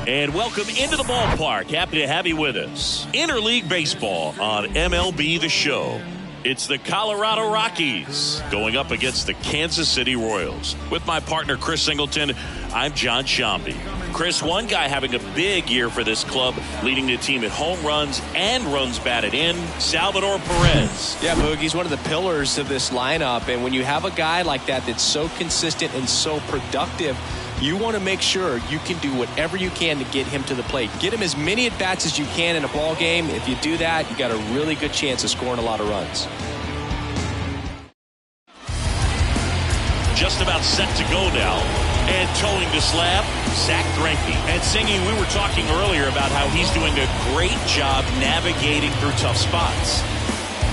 And welcome into the ballpark. Happy to have you with us. Interleague Baseball on MLB The Show. It's the Colorado Rockies going up against the Kansas City Royals. With my partner, Chris Singleton, I'm John Shambi. Chris, one guy having a big year for this club, leading the team in home runs and runs batted in, Salvador Perez. Yeah, Boogie's one of the pillars of this lineup. And when you have a guy like that that's so consistent and so productive, you want to make sure you can do whatever you can to get him to the plate. Get him as many at-bats as you can in a ball game. If you do that, you got a really good chance of scoring a lot of runs. Just about set to go now. And towing the slab, Zach Greinke. And singing, we were talking earlier about how he's doing a great job navigating through tough spots.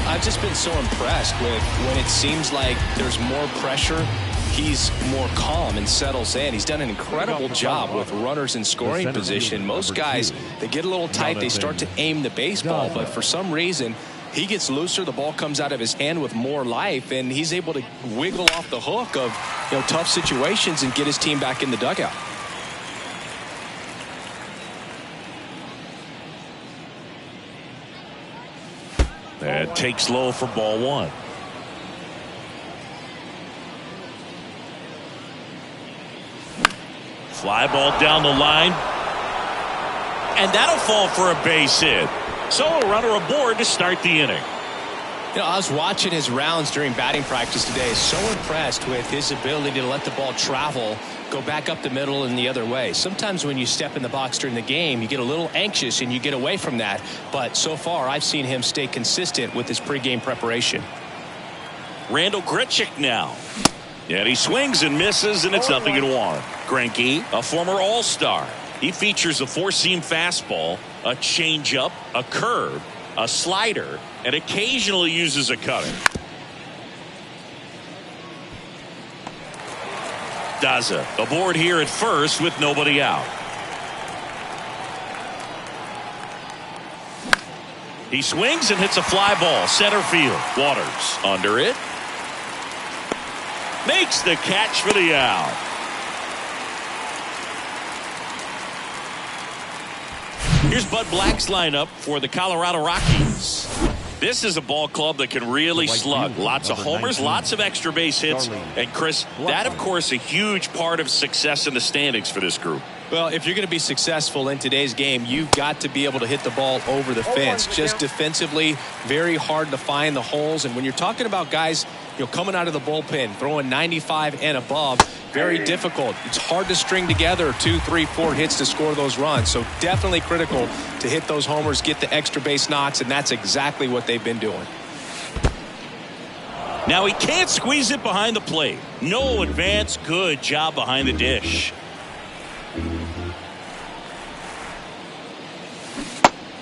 I've just been so impressed with when it seems like there's more pressure, he's more calm and settles in. He's done an incredible job with runners in scoring position. Most guys, they get a little tight, they start to aim the baseball, but for some reason, he gets looser, the ball comes out of his hand with more life, and he's able to wiggle off the hook of tough situations and get his team back in the dugout. That takes low for ball one. Fly ball down the line. And that'll fall for a base hit. So a runner aboard to start the inning. I was watching his rounds during batting practice today. So impressed with his ability to let the ball travel, go back up the middle and the other way. Sometimes when you step in the box during the game, you get a little anxious and you get away from that. But so far, I've seen him stay consistent with his pregame preparation. Randall Grichuk now. And he swings and misses, and it's 0-1. Greinke, a former All-Star. He features a four-seam fastball, a changeup, a curve, a slider, and occasionally uses a cutter. Daza aboard here at first with nobody out. He swings and hits a fly ball center field. Waters under it. Makes the catch for the out. Here's Bud Black's lineup for the Colorado Rockies. This is a ball club that can really slug. Lots of homers, lots of extra base hits. And Chris, that of course a huge part of success in the standings for this group. Well, if you're going to be successful in today's game, you've got to be able to hit the ball over the fence. Just defensively, very hard to find the holes. And when you're talking about guys, coming out of the bullpen, throwing 95 and above, very difficult. It's hard to string together 2, 3, 4 hits to score those runs. So definitely critical to hit those homers, get the extra base knocks, and that's exactly what they've been doing. Now he can't squeeze it behind the plate. No advance. Good job behind the dish.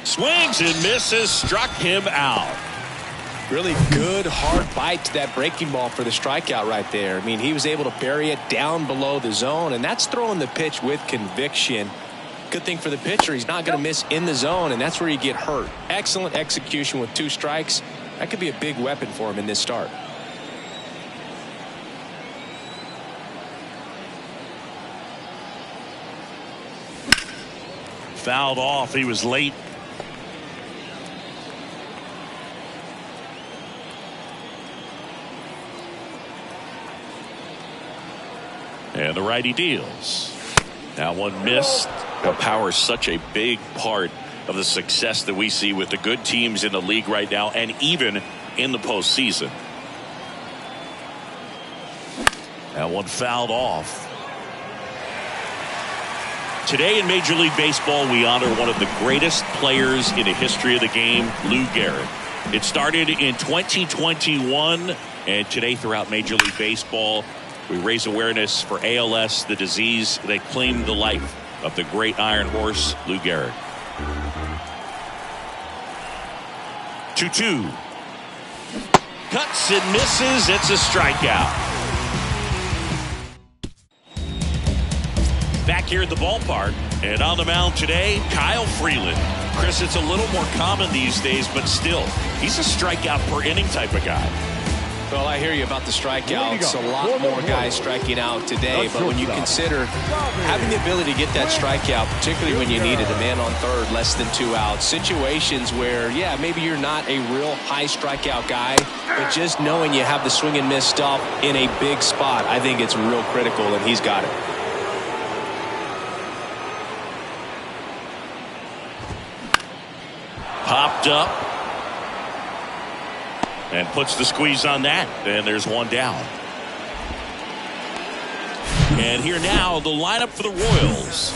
Swings and misses, struck him out. Really good hard bite to that breaking ball for the strikeout right there. I mean, he was able to bury it down below the zone, and that's throwing the pitch with conviction. Good thing for the pitcher, he's not going to miss in the zone, and that's where you get hurt. Excellent execution with 2 strikes. That could be a big weapon for him in this start. Fouled off. He was late. And the righty deals. Now one missed. Power is such a big part of the success that we see with the good teams in the league right now, and even in the postseason. That one fouled off. Today in Major League Baseball, we honor one of the greatest players in the history of the game, Lou Gehrig. It started in 2021, and today throughout Major League Baseball, we raise awareness for ALS, the disease that claimed the life of the great Iron Horse, Lou Gehrig. 2-2. Cuts and misses. It's a strikeout. Back here at the ballpark, and on the mound today, Kyle Freeland. Chris, it's a little more common these days, but still, he's a strikeout per inning type of guy. Well, I hear you about the strikeouts. A lot more guys striking out today, but when you consider having the ability to get that strikeout, particularly when you need it, a man on third, less than 2 outs, situations where, yeah, maybe you're not a real high strikeout guy, but just knowing you have the swing and miss stuff in a big spot, I think it's real critical, and he's got it. Popped up. And puts the squeeze on that. And there's one down. And here now, the lineup for the Royals.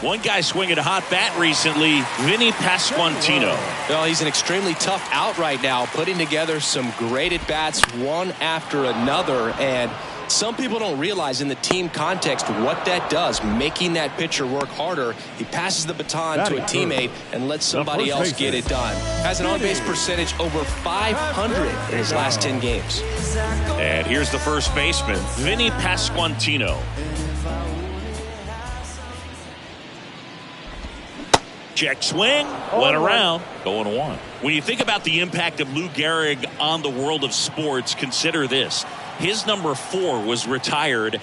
One guy swinging a hot bat recently, Vinny Pasquantino. Well, he's an extremely tough out right now, putting together some great at-bats one after another. And some people don't realize in the team context what that does, making that pitcher work harder. He passes the baton to a teammate and lets somebody else get it done. Has an on-base percentage over 500 in his last 10 games. And here's the first baseman, Vinny Pasquantino. Check swing, went around, going one. When you think about the impact of Lou Gehrig on the world of sports, consider this. His number 4 was retired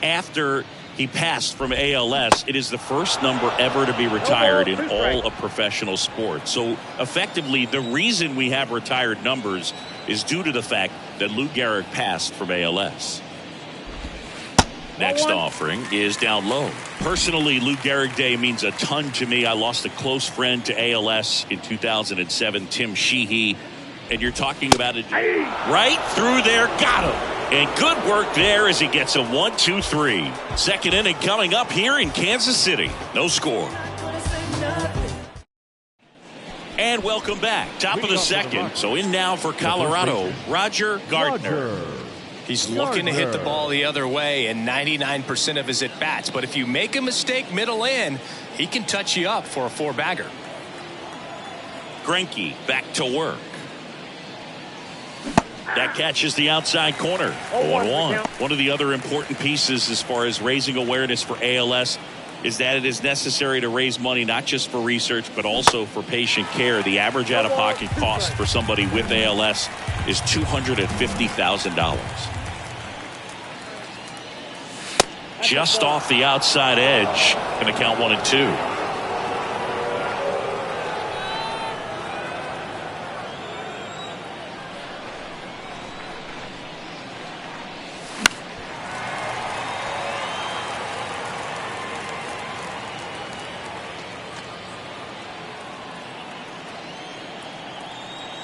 after he passed from ALS. It is the first number ever to be retired in all of professional sports. So effectively, the reason we have retired numbers is due to the fact that Lou Gehrig passed from ALS. Next offering is down low. Personally, Lou Gehrig Day means a ton to me. I lost a close friend to ALS in 2007, Tim Sheehy. And you're talking about it right through there. Got him. And good work there as he gets a 1-2-3. Second inning coming up here in Kansas City. No score. And welcome back. Top of the second. So in now for Colorado, Roger Gardner. He's looking to hit the ball the other way in 99% of his at-bats. But if you make a mistake middle in, he can touch you up for a 4-bagger. Greinke back to work. That catches the outside corner. 0-1. One of the other important pieces as far as raising awareness for ALS is that it is necessary to raise money not just for research but also for patient care. The average out-of-pocket cost for somebody with ALS is $250,000. Just off the outside edge. Going to count 1 and 2.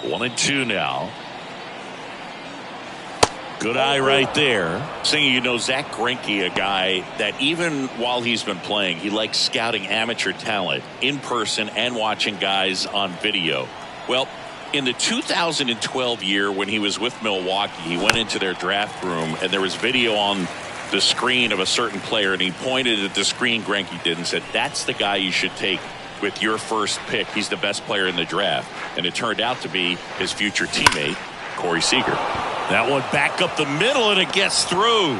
One and 2 now. Good eye right there. Saying, you know, Zach Greinke, a guy that even while he's been playing, he likes scouting amateur talent in person and watching guys on video. Well, in the 2012 year when he was with Milwaukee, he went into their draft room and there was video on the screen of a certain player, and he pointed at the screen Greinke did and said, that's the guy you should take with your first pick. He's the best player in the draft. And it turned out to be his future teammate, Corey Seager. That one back up the middle, and it gets through.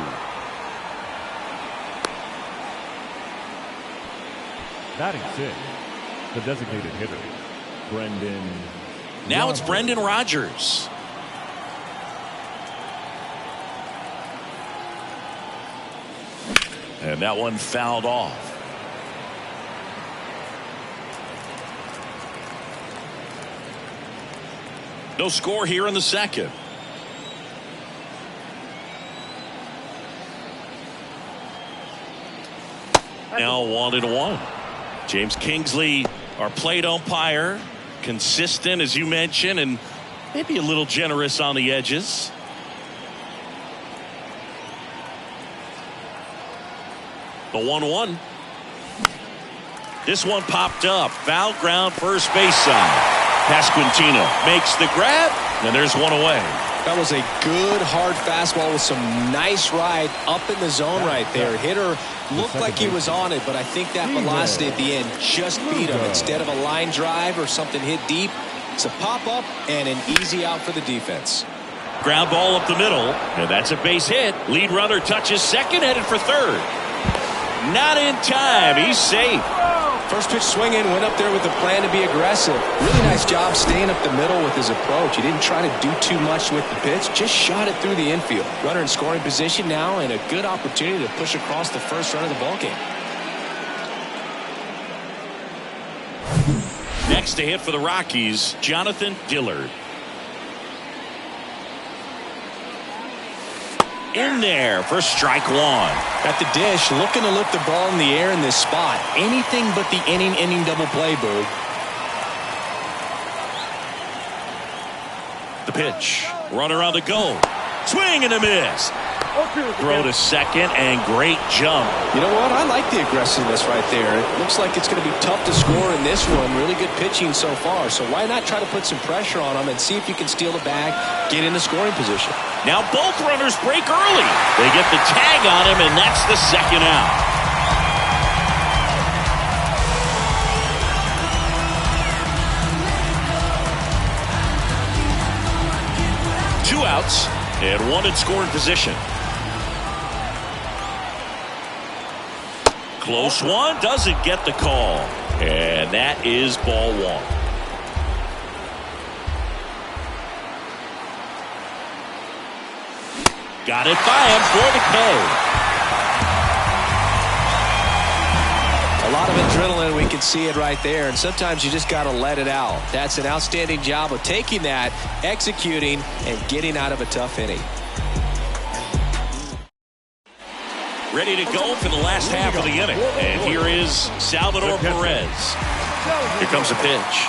Batting 6, the designated hitter, Brendan. Now it's Brendan Rodgers. And that one fouled off. No score here in the second. Now 1-1. James Kingsley, our plate umpire, consistent as you mentioned, and maybe a little generous on the edges. The 1-1. This one popped up. Foul ground, first base side. Pasquantino makes the grab, and there's one away. That was a good hard fastball with some nice ride up in the zone right there. Hitter looked like he was on it, but I think that velocity at the end just beat him. Instead of a line drive or something hit deep, it's a pop-up and an easy out for the defense. Ground ball up the middle, and that's a base hit. Lead runner touches second, headed for third. Not in time. He's safe. First pitch swinging, went up there with a plan to be aggressive. Really nice job staying up the middle with his approach. He didn't try to do too much with the pitch, just shot it through the infield. Runner in scoring position now, and a good opportunity to push across the first run of the ballgame. Next to hit for the Rockies, Jonathan Dillard. In there for strike one. At the dish, looking to lift the ball in the air in this spot. Anything but the inning double play, Boog. The pitch. Runner on the go. Swing and a miss. Throw to second and great jump. You know what? I like the aggressiveness right there. It looks like it's going to be tough to score in this one. Really good pitching so far. So why not try to put some pressure on him and see if you can steal the bag, get in the scoring position. Now both runners break early. They get the tag on him, and that's the second out. Two outs and one in scoring position. Close one, doesn't get the call. And that is ball one. Got it by him for the K. A lot of adrenaline, we can see it right there, and sometimes you just got to let it out. That's an outstanding job of taking that, executing, and getting out of a tough inning. Ready to go for the last half of the inning. And here is Salvador Perez. Here comes a pitch.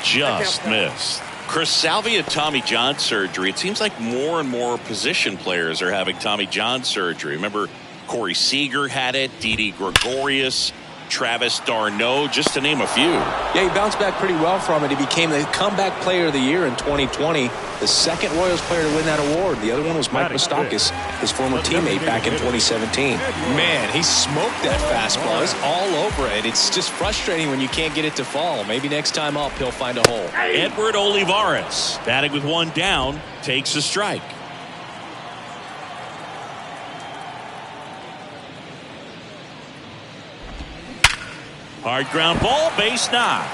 Just missed. Chris, Salvia Tommy John surgery. It seems like more and more position players are having Tommy John surgery. Remember, Corey Seager had it, Didi Gregorius, Travis d'Arnaud, just to name a few. Yeah, he bounced back pretty well from it. He became the comeback player of the year in 2020. The second Royals player to win that award. The other one was Mike Moustakas, his former teammate back in 2017. Man, he smoked that fastball. He's all over it. It's just frustrating when you can't get it to fall. Maybe next time up, he'll find a hole. Edward Olivares, batting with one down, takes a strike. Hard ground ball, base knock.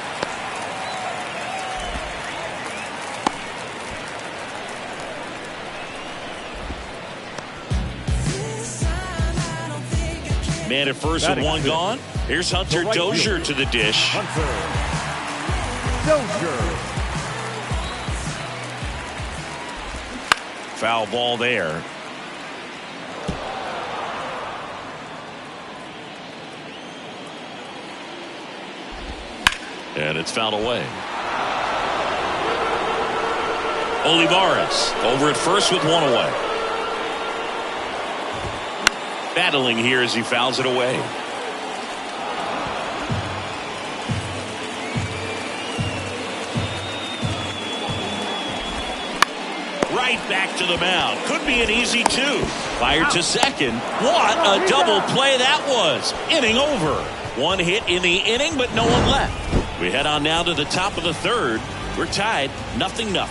Man at first with one gone. Here's Hunter Dozier to the dish. Foul ball there. And it's fouled away. Olivares over at first with one away. Battling here as he fouls it away. Right back to the mound. Could be an easy two. Fired to second. What a double play that was. Inning over. One hit in the inning, but no one left. We head on now to the top of the third. We're tied 0-0.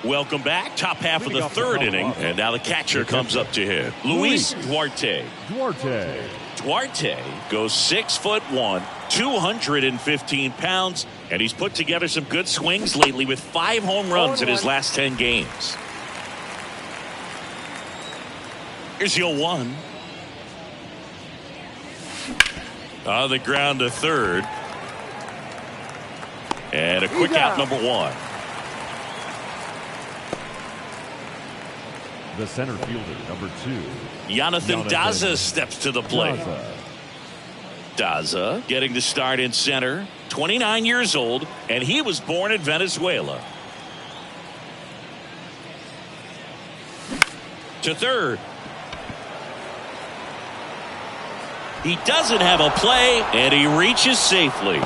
Welcome back. Top half of the third inning. And now the catcher comes up to hit. Luis Duarte. Duarte goes 6'1", 215 pounds, and he's put together some good swings lately with 5 home runs in his last 10 games. Here's 0-1. On the ground to third. And a quick out, number 1. The center fielder, number 2. Jonathan Daza steps to the plate. Daza getting the start in center, 29 years old, and he was born in Venezuela. To third. He doesn't have a play, and he reaches safely.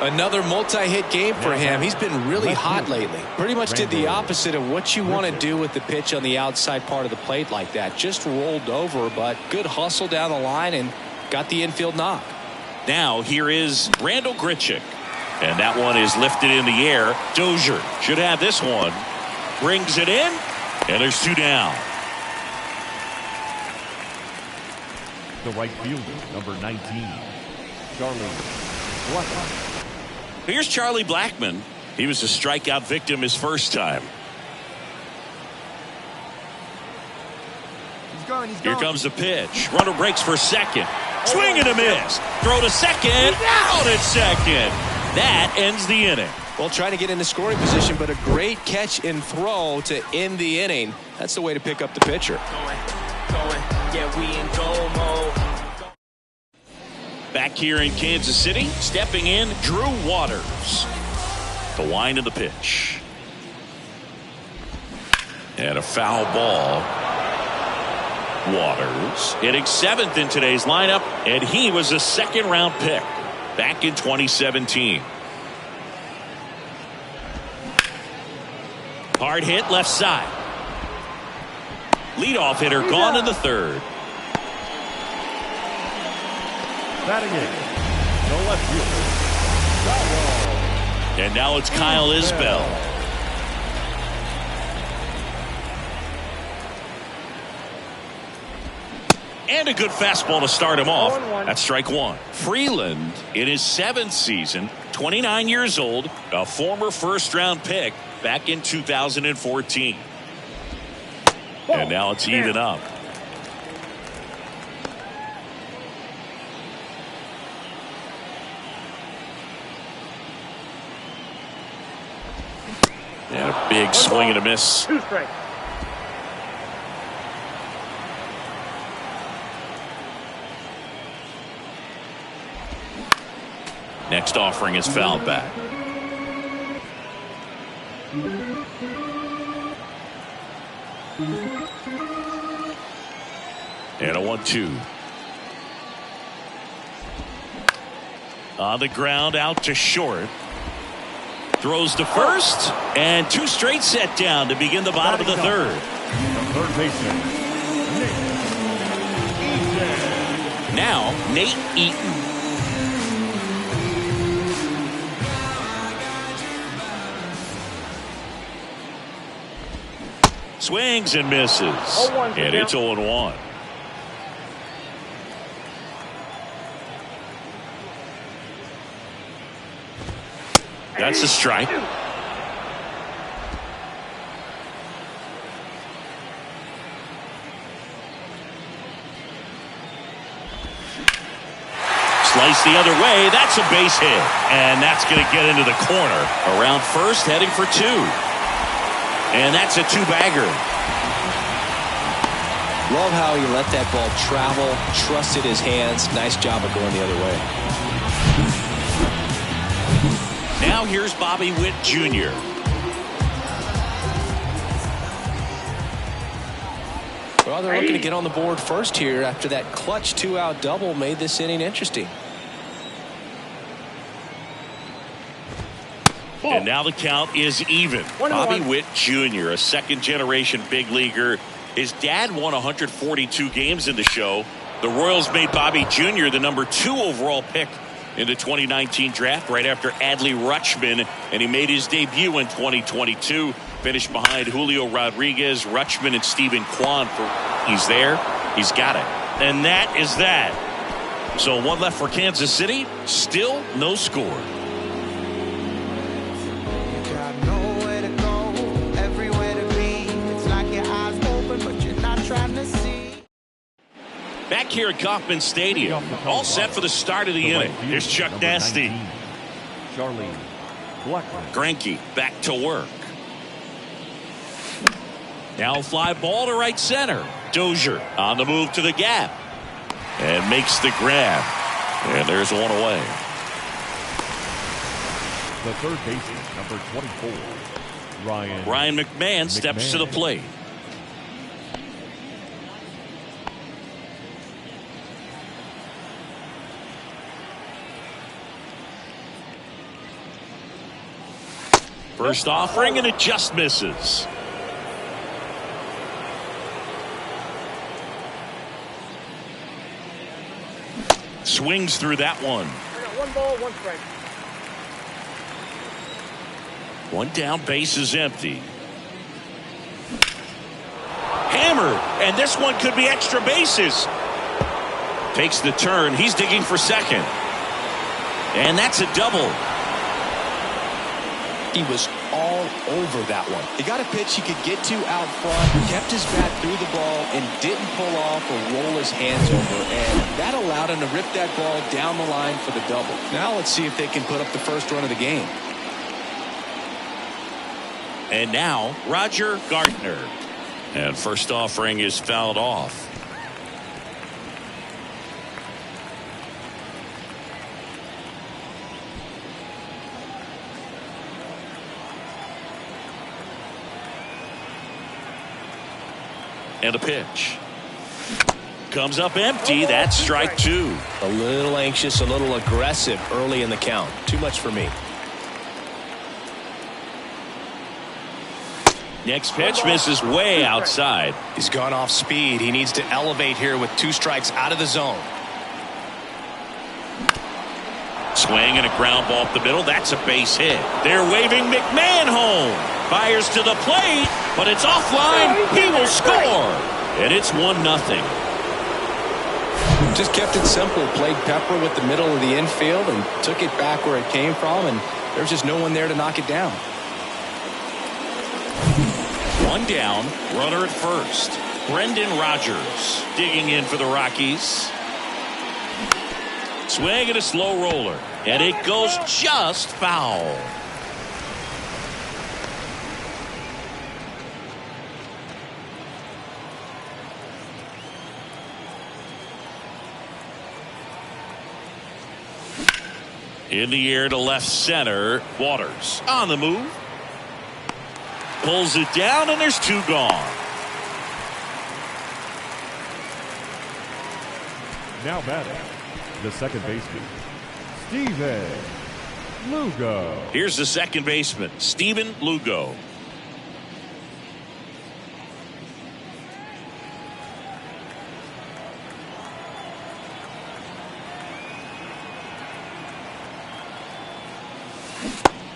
Another multi-hit game for him. He's been really hot lately. Pretty much did the opposite of what you want to do with the pitch on the outside part of the plate like that. Just rolled over, but good hustle down the line and got the infield knock. Now here is Randall Grichuk. And that one is lifted in the air. Dozier should have this one. Brings it in. And there's 2 down. The right fielder, number 19, Charlie Blackmon. Here's Charlie Blackmon. He was a strikeout victim his first time. Here comes the pitch. Runner breaks for second. Swing and a miss. Throw to second. Out at second. That ends the inning. Well, trying to get into scoring position, but a great catch and throw to end the inning. That's the way to pick up the pitcher. Yeah, we in goal mode. Back here in Kansas City, stepping in, Drew Waters. The wind of the pitch. And a foul ball. Waters hitting 7th in today's lineup, and he was a 2nd-round pick back in 2017. Hard hit left side. Leadoff hitter gone in the 3rd. Batting in, the left fielder. And now it's Kyle Isbell. And a good fastball to start him off. That's strike 1. Freeland in his 7th season, 29 years old, a former 1st-round pick back in 2014. And now it's even up. And a big swing and a miss. 2 strikes. Next offering is fouled back. And a 1-2. On the ground, out to short. Throws to first, and 2 straight set down to begin the bottom of the 3rd. Third baseman, Nate Eaton. Now, Nate Eaton. Swings and misses. And it's 0-1. That's a strike. Slice the other way. That's a base hit. And that's going to get into the corner. Around first, heading for 2. And that's a 2-bagger. Love how he let that ball travel, trusted his hands. Nice job of going the other way. Now here's Bobby Witt Jr. Well, they're looking to get on the board first here after that clutch 2-out double made this inning interesting. And now the count is even. Bobby Witt Jr., a 2nd-generation big leaguer. His dad won 142 games in the show. The Royals made Bobby Jr. the number 2 overall pick in the 2019 draft right after Adley Rutschman, and he made his debut in 2022. Finished behind Julio Rodriguez, Rutschman, and Stephen Kwan. He's there. He's got it. And that is that. So 1 left for Kansas City. Still no score. Back here at Kauffman Stadium, all set for the start of the inning. Here's Chuck Nasty. 19, Charlie Blackmon. Greinke back to work. Now fly ball to right center. Dozier on the move to the gap. And makes the grab. And there's 1 away. The third baseman, number 24, Ryan McMahon steps to the plate. First offering, and it just misses. Swings through that one. I got 1 ball, 1 strike. One down, base is empty. Hammered, and this one could be extra bases. Takes the turn. He's digging for second. And that's a double. He was all over that one. He got a pitch he could get to out front, kept his bat through the ball, and didn't pull off or roll his hands over. And that allowed him to rip that ball down the line for the double. Now let's see if they can put up the first run of the game. And now, Roger Gardner. And first offering is fouled off. And a pitch. Comes up empty. That's strike two. A little anxious, a little aggressive early in the count. Too much for me. Next pitch misses way outside. He's gone off speed. He needs to elevate here with 2 strikes out of the zone. Swing and a ground ball up the middle. That's a base hit. They're waving McMahon home. Fires to the plate, but it's offline. He will score. And it's 1-0. Just kept it simple. Played pepper with the middle of the infield and took it back where it came from, and there's just no one there to knock it down. One down, runner at first. Brendan Rodgers digging in for the Rockies. Swing and a slow roller, and it goes just foul. In the air to left center. Waters on the move. Pulls it down, and there's 2 gone. Now batting, the second baseman, Steven Lugo. Here's the second baseman, Steven Lugo.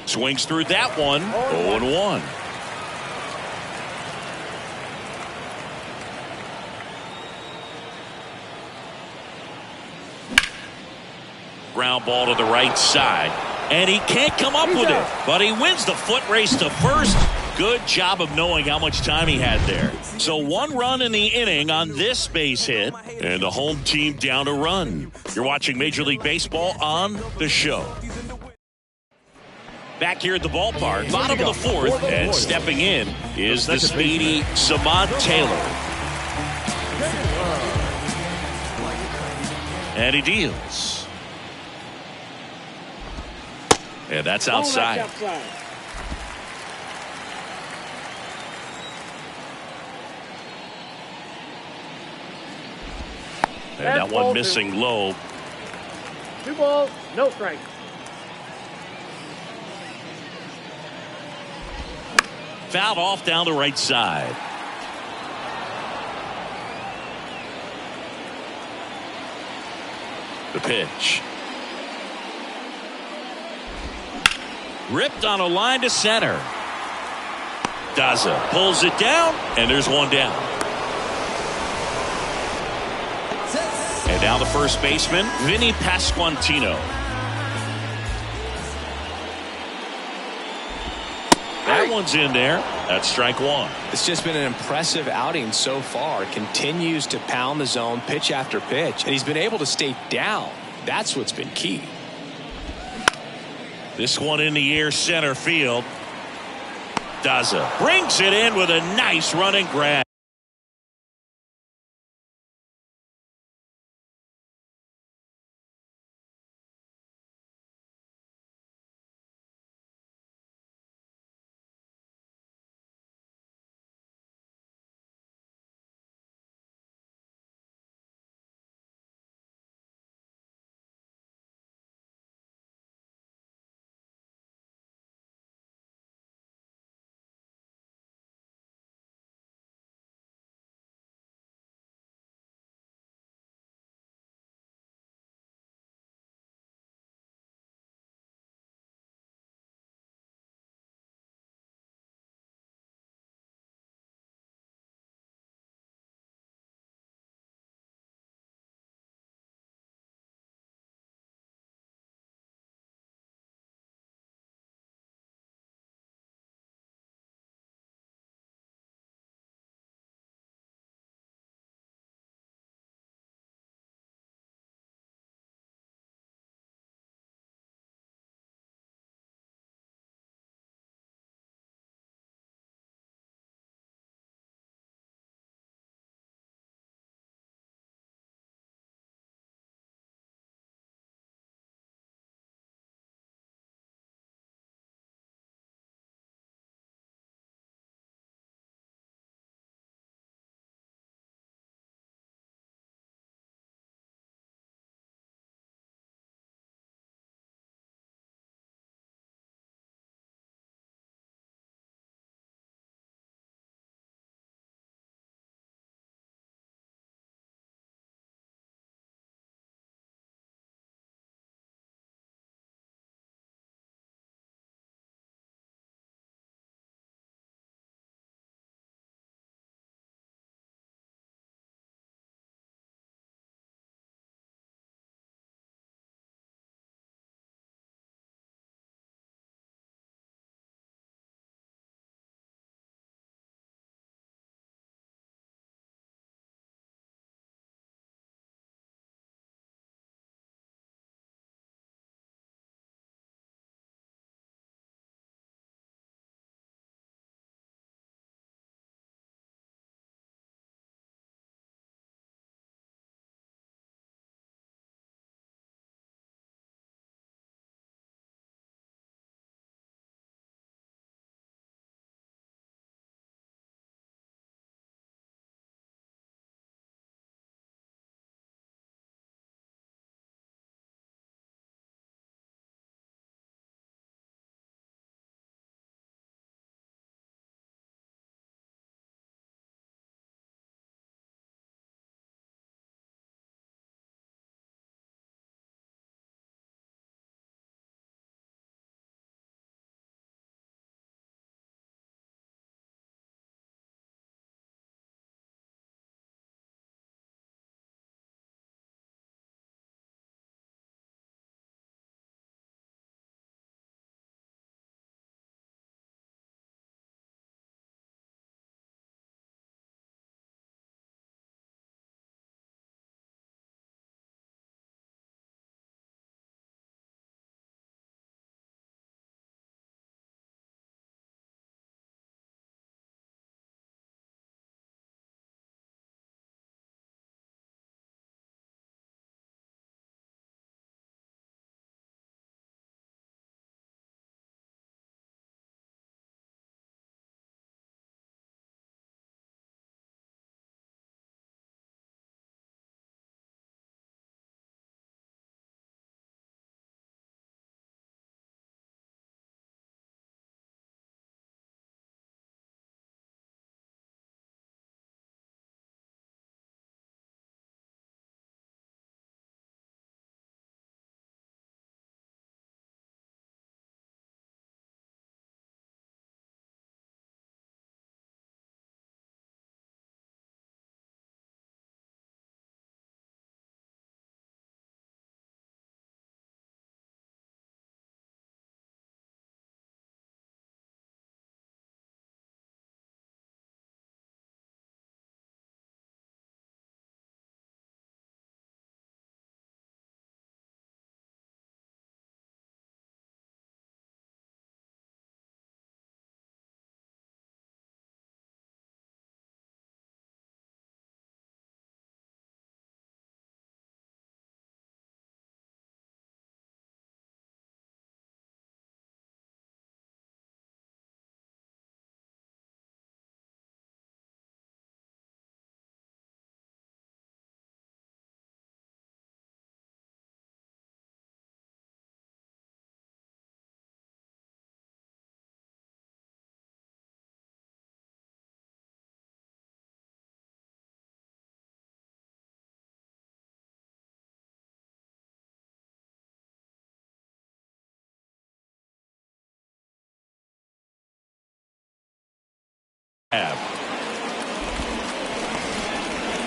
Swings through that one. 0-1. Ground ball to the right side. And he can't come up with it. But he wins the foot race to first. Good job of knowing how much time he had there. So 1 run in the inning on this base hit. And the home team down a run. You're watching Major League Baseball on the show. Back here at the ballpark, bottom of the 4th, and stepping in is the speedy Samad Taylor. And he deals. And that's outside. And that one missing low. 2 balls, no strikes. Fouled off down the right side. The pitch. Ripped on a line to center. Daza pulls it down, and there's 1 down. And now the first baseman, Vinny Pasquantino. That one's in there. That's strike 1. It's just been an impressive outing so far. Continues to pound the zone pitch after pitch, and he's been able to stay down. That's what's been key. This one in the air center field. Daza brings it in with a nice running grab.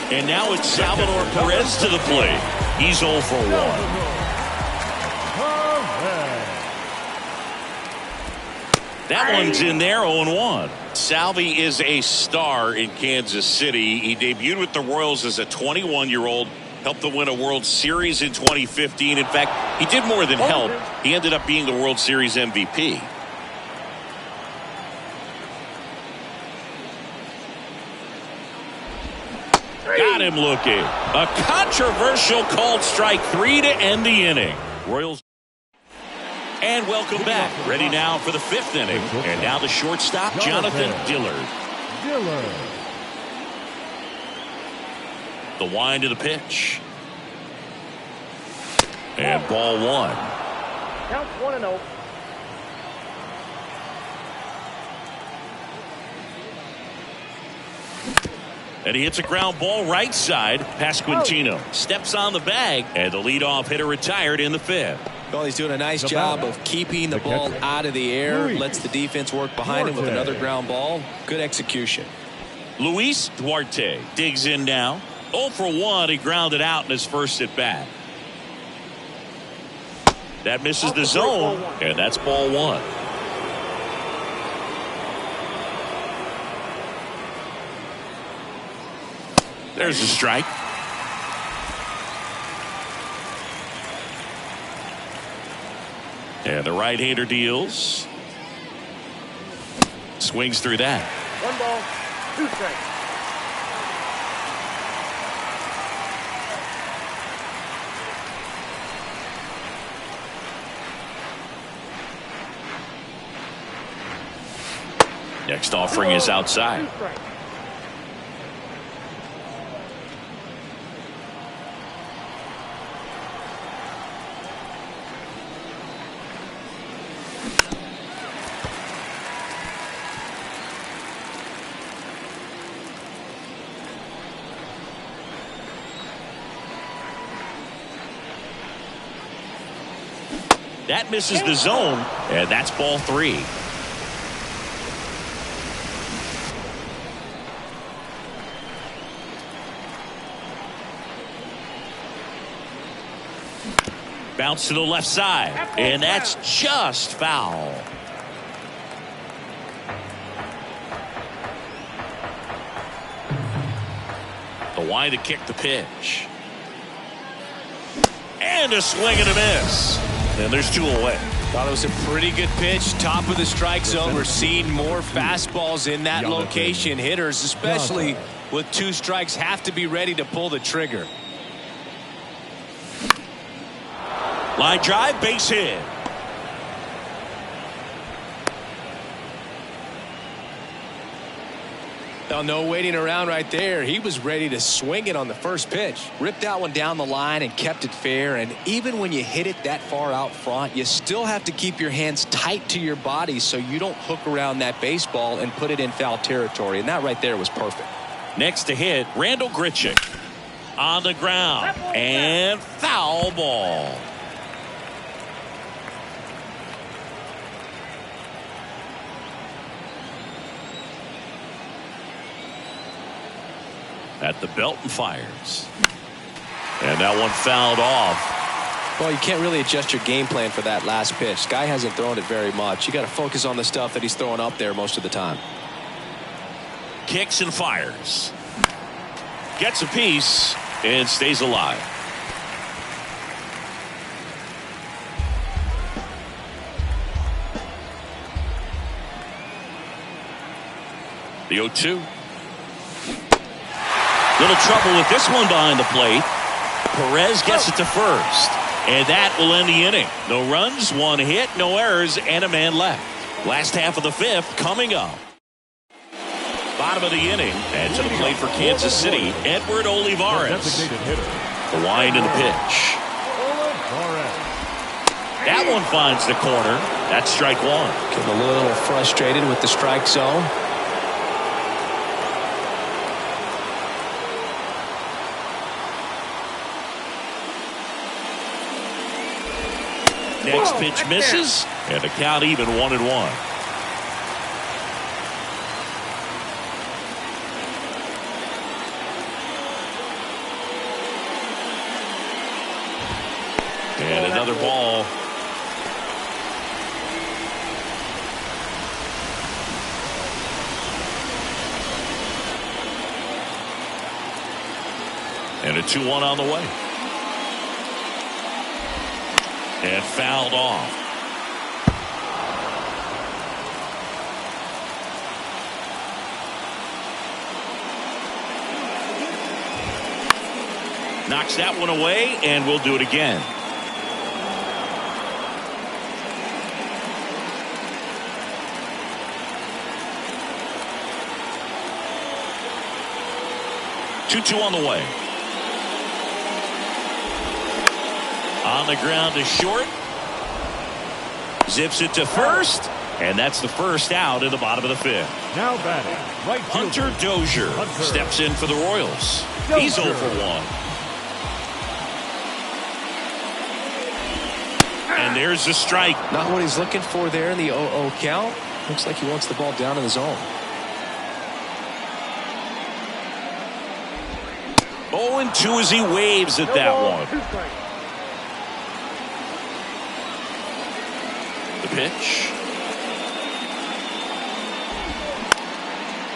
And now it's Salvador Perez to the plate. He's 0 for 1. That one's in there, 0-1. Salvi is a star in Kansas City. He debuted with the Royals as a 21-year-old, helped them win a World Series in 2015. In fact, he did more than help. He ended up being the World Series MVP. Got him looking. A controversial called strike 3 to end the inning. Royals. And welcome back. Ready now for the 5th inning. And now the shortstop, Jonathan Dillard. The wind of the pitch. And ball 1. Count 1-0. And he hits a ground ball right side. Pasquantino steps on the bag. And the leadoff hitter retired in the 5th. Well, he's doing a nice job of keeping the ball out of the air. Lets the defense work behind him with another ground ball. Good execution. Luis Duarte digs in now. 0 for 1. He grounded out in his first at bat. That misses the zone. And that's ball 1. There's a strike. And the right-hander deals. Swings through that. 1 ball, 2 strikes. Next offering is outside. 2 strikes. That misses the zone, and that's ball 3. Bounce to the left side, and that's just foul. The wind to kick the pitch. And a swing and a miss. And there's 2 away. Thought it was a pretty good pitch. Top of the strike zone. We're seeing more fastballs in that location. Hitters, especially with 2 strikes, have to be ready to pull the trigger. Line drive, base hit. Now, no waiting around right there. He was ready to swing it on the first pitch. Ripped that one down the line and kept it fair. And even when you hit it that far out front, you still have to keep your hands tight to your body so you don't hook around that baseball and put it in foul territory. And that right there was perfect. Next to hit, Randall Grichuk. On the ground. And foul ball. At the belt and fires. And that one fouled off. Well, you can't really adjust your game plan for that last pitch. Guy hasn't thrown it very much. You got to focus on the stuff that he's throwing up there most of the time. Kicks and fires. Gets a piece and stays alive. The 0-2. Little trouble with this one behind the plate. Perez gets it to first. And that will end the inning. No runs, 1 hit, no errors, and a man left. Last half of the 5th coming up. Bottom of the inning. And to the plate for Kansas City, Edward Olivares. The wind and the pitch. That one finds the corner. That's strike 1. Getting a little frustrated with the strike zone. Next pitch misses, and the count even 1-1. And another ball. And a 2-1 on the way. And fouled off. Knocks that one away, and we'll do it again. Two on the way. On the ground to short. Zips it to first. And that's the first out in the bottom of the fifth. Now batting, right Hunter Dozier steps in for the Royals. He's 0 for 1. And there's the strike. Not what he's looking for there in the 0-0 count. Looks like he wants the ball down in the zone. 0-2 as he waves at that one. The pitch.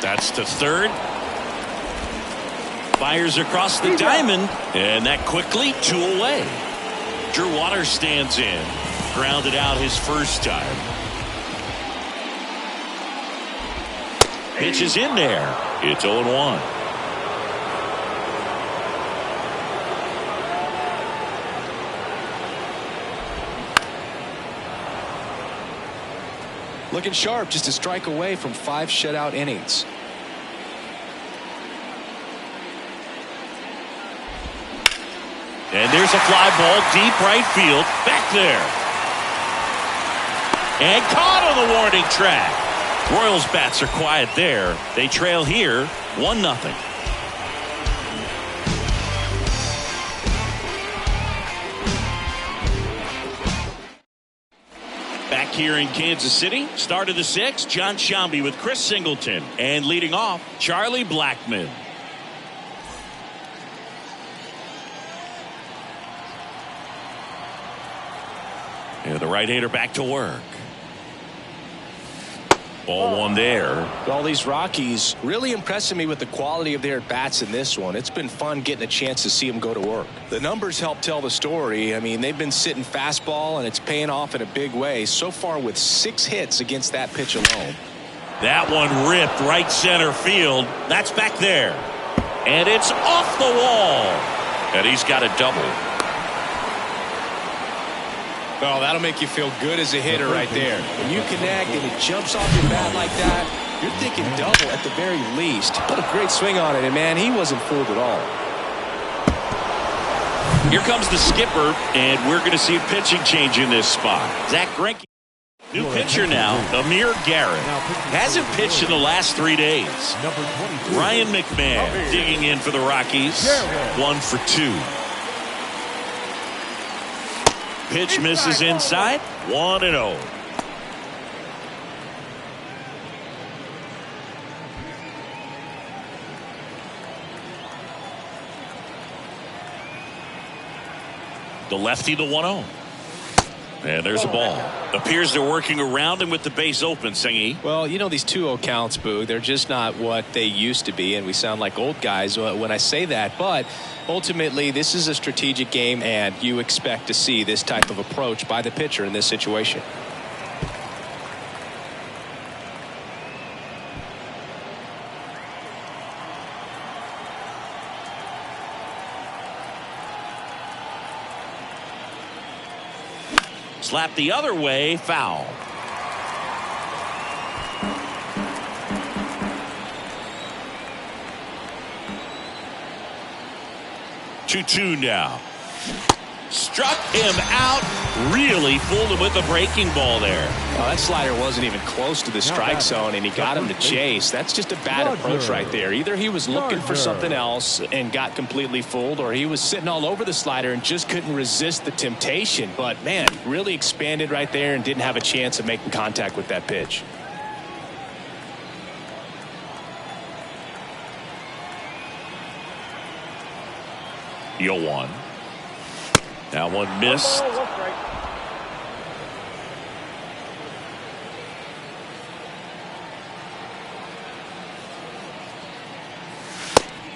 That's to third. Fires across the diamond. And that quickly 2 away. Drew Waters stands in. Grounded out his first time. Pitch is in there. It's 0-1. Looking sharp, just a strike away from 5 shutout innings. And there's a fly ball deep right field. Back there. And caught on the warning track. Royals bats are quiet there. They trail here 1-0. Back here in Kansas City, start of the 6th, John Sciambi with Chris Singleton. And leading off, Charlie Blackmon. And the right-hander back to work. Ball 1 there. All these Rockies really impressing me with the quality of their at-bats in this one. It's been fun getting a chance to see them go to work. The numbers help tell the story. I mean, they've been sitting fastball, and it's paying off in a big way. So far with 6 hits against that pitch alone. That one ripped right center field. That's back there. And it's off the wall. And he's got a double. Oh, that'll make you feel good as a hitter right there. When you connect and it jumps off your bat like that, you're thinking double at the very least. What a great swing on it, and man, he wasn't fooled at all. Here comes the skipper, and we're going to see a pitching change in this spot. Zach Greinke. New pitcher now, Amir Garrett. Hasn't pitched in the last 3 days. Ryan McMahon digging in for the Rockies. 1 for 2. Pitch misses inside. 1-0. The lefty, the 1-0. And there's a ball. Appears they're working around him with the base open, Singy. Well, you know, these 2-0 counts, Boog, they're just not what they used to be, and we sound like old guys when I say that. But ultimately, this is a strategic game, and you expect to see this type of approach by the pitcher in this situation. Slap the other way, foul. Two now. Struck him out. Really fooled him with the breaking ball there. Well, that slider wasn't even close to the strike zone, and he got him to chase. That's just a bad approach right there. Either he was looking for something else and got completely fooled, or he was sitting all over the slider and just couldn't resist the temptation. But, man, really expanded right there and didn't have a chance of making contact with that pitch. Yo one. Now one missed. 1 ball, 1 strike.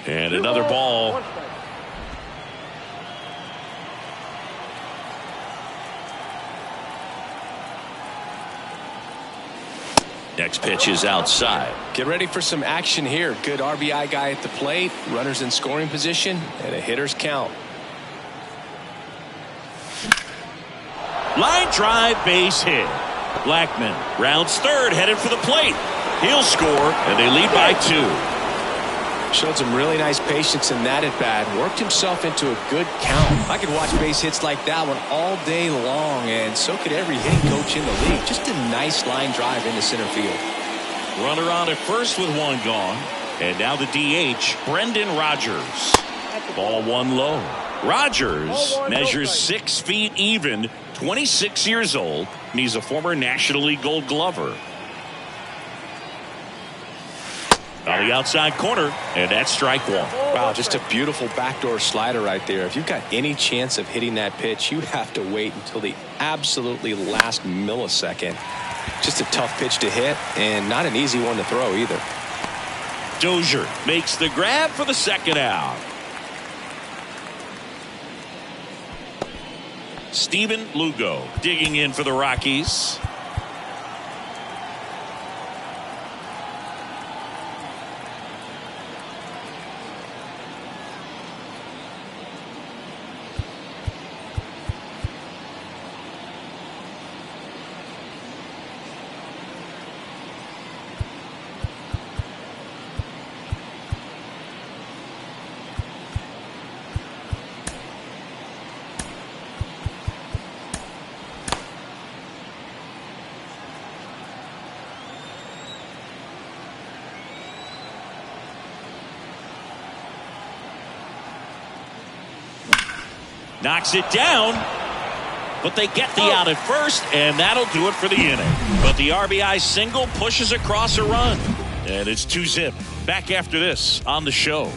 And 2 another balls, ball. 1 strike. Next pitch is outside. Get ready for some action here. Good RBI guy at the plate, runners in scoring position, and a hitter's count. Line drive, base hit. Blackman rounds third, headed for the plate. He'll score, and they lead by 2. Showed some really nice patience in that at bat. Worked himself into a good count. I could watch base hits like that one all day long, and so could every hitting coach in the league. Just a nice line drive into center field. Runner on at first with 1 gone. And now the DH, Brendan Rodgers. Ball 1 low. Rodgers measures 6 feet even, 26 years old, and he's a former National League Gold Glover. On the outside corner, and that's strike 1. Wow, just a beautiful backdoor slider right there. If you've got any chance of hitting that pitch, you have to wait until the absolutely last millisecond. Just a tough pitch to hit, and not an easy one to throw either. Dozier makes the grab for the second out. Stephen Lugo digging in for the Rockies. Knocks it down, but they get the out at first, and that'll do it for the inning. But the RBI single pushes across a run, and it's 2-zip. Back after this on the show.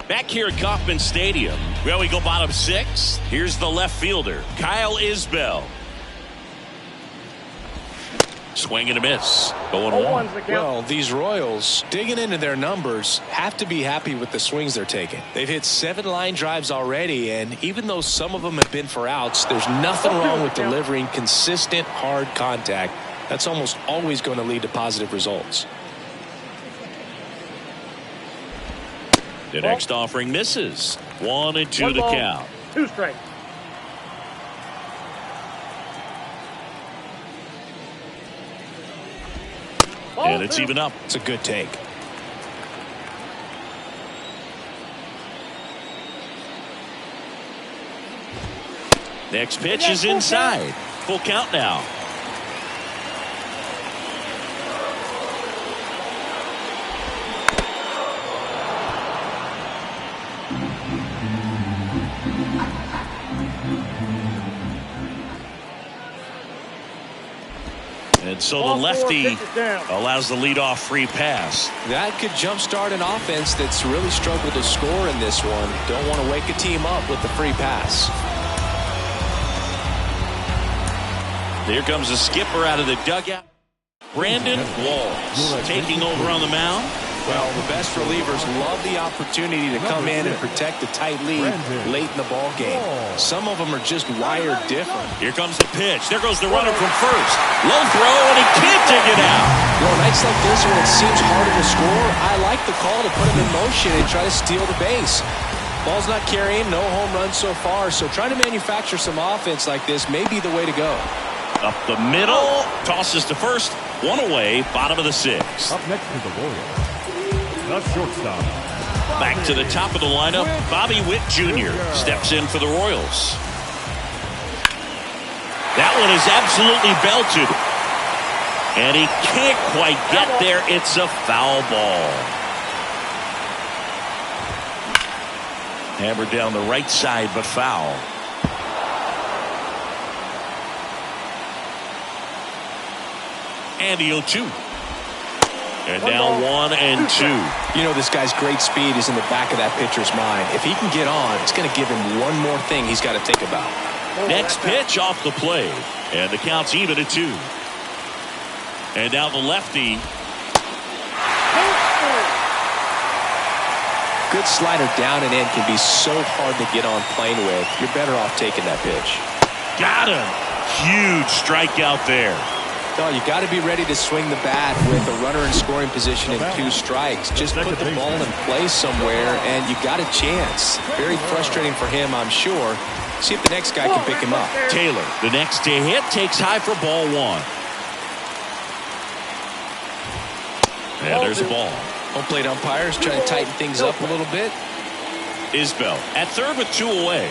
Back here at Kauffman Stadium, where we go bottom 6. Here's the left fielder, Kyle Isbell. Swing and a miss. Going 1. Well, these Royals, digging into their numbers, have to be happy with the swings they're taking. They've hit 7 line drives already, and even though some of them have been for outs, there's nothing wrong with delivering consistent, hard contact. That's almost always going to lead to positive results. The next offering misses. 1-2 the count. 2 strikes. And it's even up. It's a good take. Next pitch is inside. Full count now. And so the lefty allows the leadoff free pass. That could jumpstart an offense that's really struggled to score in this one. Don't want to wake a team up with the free pass. There comes the skipper out of the dugout. Brandon Walls taking over on the mound. Well, the best relievers love the opportunity to come in and protect a tight lead late in the ball game. Some of them are just wired different. Here comes the pitch. There goes the runner from first. Low throw, and he can't take it out. Well, nights like this when it seems harder to score, I like the call to put him in motion and try to steal the base. Ball's not carrying, no home runs so far, so trying to manufacture some offense like this may be the way to go. Up the middle, tosses to first, 1 away, bottom of the 6th. Up next is the Royals. The shortstop. Back to the top of the lineup, Bobby Witt Jr. steps in for the Royals. That one is absolutely belted. And he can't quite get there. It's a foul ball. Hammered down the right side, but foul. And the 0-2. And now 1-2. You know, this guy's great speed is in the back of that pitcher's mind. If he can get on, it's going to give him one more thing he's got to think about. Next pitch off the plate. And the count's even at 2. And now the lefty. Good slider down and in can be so hard to get on plane with. You're better off taking that pitch. Got him. Huge strikeout there. No, you got to be ready to swing the bat with a runner in scoring position and 2 strikes. Just put the ball in play somewhere, and you got a chance. Very frustrating for him, I'm sure. See if the next guy can pick him up. Taylor, the next to hit, takes high for ball 1. And there's a ball. Home plate umpires trying to tighten things up a little bit. Isbell at third with 2 away.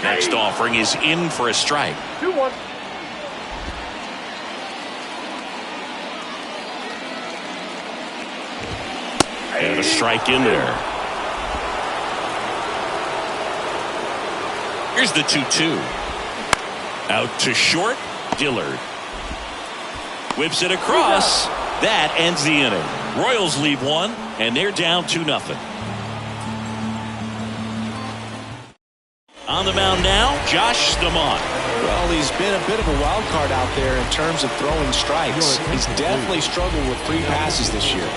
Next offering is in for a strike. 2-1. And a strike in there. Here's the 2-2. Out to short, Dillard. Whips it across. That ends the inning. Royals lead 1, and they're down 2-0. On the mound now, Josh Staumont. Well, he's been a bit of a wild card out there in terms of throwing strikes. He's definitely struggled with free passes this year.